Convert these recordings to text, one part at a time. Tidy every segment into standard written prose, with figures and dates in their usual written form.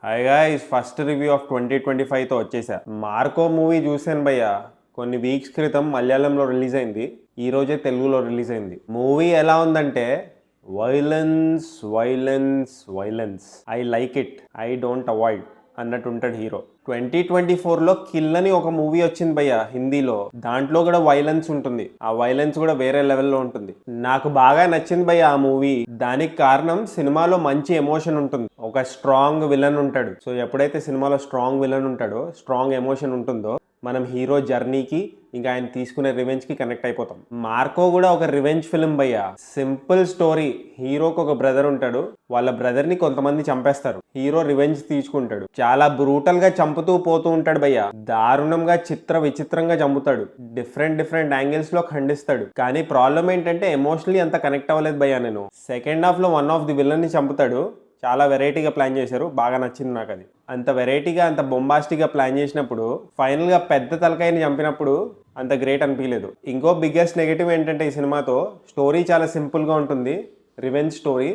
Hi guys, first review of 2025తో వచ్చేసా. Marco movie చూశాను భయ్య. కొన్ని వీక్స్ క్రితం మలయాళంలో రిలీజ్ అయింది, ఈ రోజే తెలుగులో రిలీజ్ అయింది. మూవీ ఎలా ఉందంటే violence violence violence. I like it, I don't avoid అన్నట్టు ఉంటాడు హీరో. 2024లో కిల్ అని ఒక మూవీ వచ్చింది భయ్య హిందీలో. దాంట్లో కూడా వైలెన్స్ ఉంటుంది, ఆ వైలెన్స్ కూడా వేరే లెవెల్లో ఉంటుంది. నాకు బాగా నచ్చింది భయ్య ఆ మూవీ. దానికి కారణం సినిమాలో మంచి ఎమోషన్ ఉంటుంది, ఒక స్ట్రాంగ్ విలన్ ఉంటాడు. సో ఎప్పుడైతే సినిమాలో స్ట్రాంగ్ విలన్ ఉంటాడో, స్ట్రాంగ్ ఎమోషన్ ఉంటుందో, మనం హీరో జర్నీకి ఇంకా ఆయన తీసుకునే రివెంజ్ కి కనెక్ట్ అయిపోతాం. మార్కో కూడా ఒక రివెంజ్ ఫిల్మ్ భయ్య. Simple story. హీరోకి ఒక బ్రదర్ ఉంటాడు, వాళ్ళ బ్రదర్ ని కొంతమంది చంపేస్తారు. హీరో రివెంజ్ తీసుకుంటాడు. చాలా బ్రూటల్ గా చంపుతూ పోతూ ఉంటాడు భయ్య. దారుణంగా విచిత్రంగా చంపుతాడు. డిఫరెంట్ యాంగిల్స్ లో ఖండిస్తాడు. కానీ ప్రాబ్లం ఏంటంటే ఎమోషనలీ అంత కనెక్ట్ అవ్వలేదు భయ్య నేను. సెకండ్ హాఫ్ లో వన్ ఆఫ్ ది విలన్ ని చంపుతాడు. చాలా వెరైటీగా ప్లాన్ చేశారు, బాగా నచ్చింది నాకు అది. అంత వెరైటీగా అంత బొంబాస్టిక్గా ప్లాన్ చేసినప్పుడు ఫైనల్గా పెద్ద తలకాయని చంపినప్పుడు అంత గ్రేట్ అనిపించలేదు. ఇంకో బిగ్గెస్ట్ నెగటివ్ ఏంటంటే ఈ సినిమాతో స్టోరీ చాలా సింపుల్గా ఉంటుంది. రివెంజ్ స్టోరీ,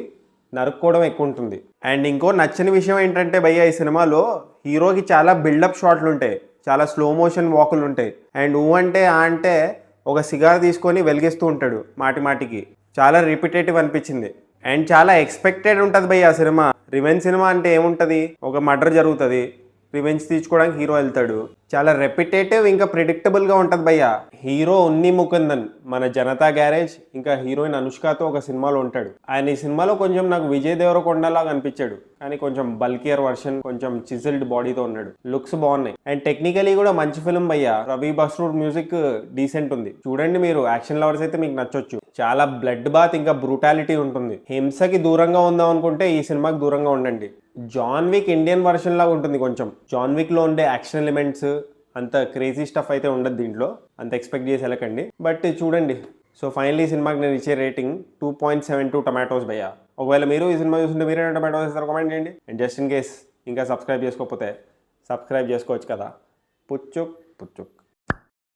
నరుక్కోవడం ఎక్కువ ఉంటుంది. అండ్ ఇంకో నచ్చని విషయం ఏంటంటే భయ్య, ఈ సినిమాలో హీరోకి చాలా బిల్డప్ షాట్లు ఉంటాయి, చాలా స్లో మోషన్ వాకులు ఉంటాయి. అండ్ అంటే అంటే ఒక సిగార్ తీసుకొని వెలిగిస్తూ ఉంటాడు మాటికి. చాలా రిపిటేటివ్ అనిపించింది. అండ్ చాలా ఎక్స్పెక్టెడ్ ఉంటుంది భయ్య ఆ సినిమా. రివెంజ్ సినిమా అంటే ఏముంటుంది, ఒక మర్డర్ జరుగుతుంది, రివెంజ్ తీసుకోవడానికి హీరో వెళ్తాడు. చాలా రెపిటేటివ్, ఇంకా ప్రిడిక్టబుల్గా ఉంటుంది భయ్య. హీరో ఉన్ని ముకుందన్ మన జనతా గ్యారేజ్ ఇంకా హీరోయిన్ అనుష్కతో ఒక సినిమాలో ఉంటాడు. ఆయన ఈ సినిమాలో కొంచెం నాకు విజయ్ దేవరకొండలాగా అనిపించాడు, కానీ కొంచెం బల్కియర్ వర్షన్, కొంచెం చిజిల్డ్ బాడీతో ఉన్నాడు. లుక్స్ బాగున్నాయి. అండ్ టెక్నికలీ కూడా మంచి ఫిల్మ్ భయ్య. రవి బస్రూర్ మ్యూజిక్ డీసెంట్ ఉంది, చూడండి మీరు. యాక్షన్ లవర్స్ అయితే మీకు నచ్చొచ్చు. చాలా బ్లడ్ బాత్ ఇంకా బ్రూటాలిటీ ఉంటుంది. హింసకి దూరంగా ఉందాం అనుకుంటే ఈ సినిమాకి దూరంగా ఉండండి. జాన్ విక్ ఇండియన్ వర్షన్ లాగా ఉంటుంది కొంచెం. జాన్ విక్ లో ఉండే యాక్షన్ ఎలిమెంట్స్ అంత క్రేజీ స్టఫ్ అయితే ఉండదు దీంట్లో, అంత ఎక్స్పెక్ట్ చేసి వెళ్ళకండి. బట్ చూడండి. సో ఫైనలీ ఈ సినిమాకి నేను ఇచ్చే రేటింగ్ 2.72 టొమాటోస్ భయ్య. ఒకవేళ మీరు ఈ సినిమా చూస్తుంటే మీరే టొమాటోస్ ఇస్తారు, కామెంట్ చేయండి. అండ్ జస్ట్ ఇన్ కేస్ ఇంకా సబ్స్క్రైబ్ చేసుకోకపోతే సబ్స్క్రైబ్ చేసుకోవచ్చు కదా. పుచ్చుక్ పుచ్చుక్.